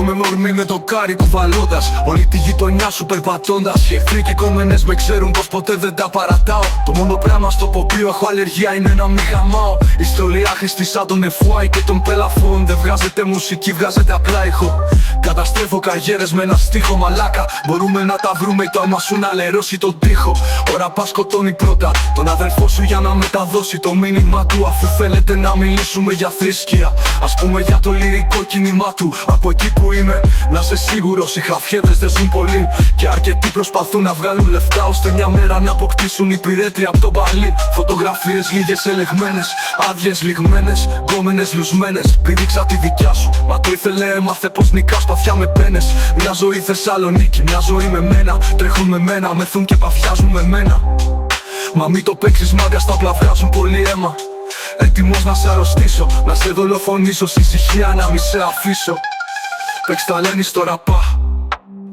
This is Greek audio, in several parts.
Έχουμε μορμή με το κάρι κουβαλώντας όλη τη γειτονιά σου περπατώντας. Οι εχθροί και οι κομμένες με ξέρουν πως ποτέ δεν τα παρατάω. Το μόνο πράγμα στο οποίο έχω αλλεργία είναι να μην χαμάω. Η στολή άχρηστη σαν τον FY και τον Πελαφόν. Δεν βγάζετε μουσική, βγάζετε απλά ήχο. Καταστρέφω καριέρες με ένα στίχο μαλάκα. Μπορούμε να τα βρούμε το άμα σου να λερώσει τον τοίχο. Ο ραπάς σκοτώνει πρώτα τον αδερφό σου για να μεταδώσει το μήνυμα του. Αφού θέλετε να μιλήσουμε για θρησκεία, ας πούμε για το λυρικό κίνημα του. Από εκεί που είμαι, να είσαι σίγουρος, οι χαφιέδες δεν ζουν πολύ. Και αρκετοί προσπαθούν να βγάλουν λεφτά ώστε μια μέρα να αποκτήσουν υπηρέτρια από τον παλί. Φωτογραφίες λίγες ελεγμένες, άδειες λιγμένες, γκόμενες λουσμένες. Πήδηξα τη δικιά σου, μα το ήθελε, έμαθε πως νικά σπαθιά με πένες. Μια ζωή Θεσσαλονίκη, μια ζωή με μένα. Τρέχουν με μένα, μεθούν και παθιάζουν με μένα. Μα μη το παίξεις μάγκα, στα απλά βγάζουν πολύ αίμα. Έτοιμος να σε αρρωστήσω, να σε δολοφονήσω, στη ησυχία να μη σε αφήσω. Παίξ' τα λένε στο ραπά.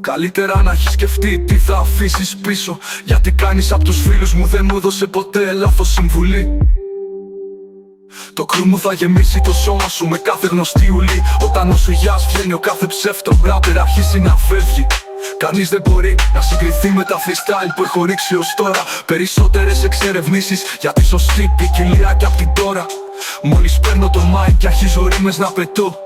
Καλύτερα να έχεις σκεφτεί τι θα αφήσεις πίσω. Γιατί κάνεις απ' τους φίλους μου δεν μου έδωσε ποτέ λάθος συμβουλή. Το κρού μου θα γεμίσει το σώμα σου με κάθε γνωστή ουλή. Όταν ο σουγιάς βγαίνει ο κάθε ψεύτο ράπερ αρχίζει να φεύγει. Κανείς δεν μπορεί να συγκριθεί με τα freestyle που έχω ρίξει ως τώρα. Περισσότερες εξερευνήσεις για τη σωστή ποικιλία κι απ' την τώρα. Μόλις παίρνω το mic και αρχίζω ρήμες να πετώ.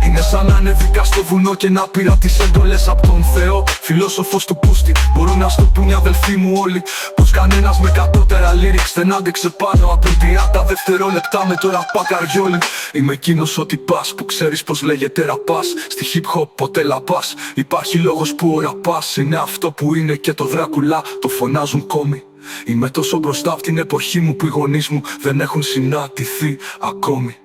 Είναι σαν να ανέβηκα στο βουνό και να πήρα τις εντολές από τον Θεό. Φιλόσοφος του πούστη, μπορούν να στο πουν οι αδελφοί μου όλοι. Πως κανένας με κατώτερα lyrics δεν άντεξε πάνω από 30 δευτερόλεπτα με το ραπά καριόλι. Είμαι εκείνος ο τυπάς που ξέρεις πως λέγεται ραπάς. Στη hip hop ποτέ λαπάς. Υπάρχει λόγος που ο ραπάς είναι αυτό που είναι και το Δράκουλα το φωνάζουν κόμι. Είμαι τόσο μπροστά από την εποχή μου που οι γονείς μου δεν έχουν συναντηθεί ακόμη.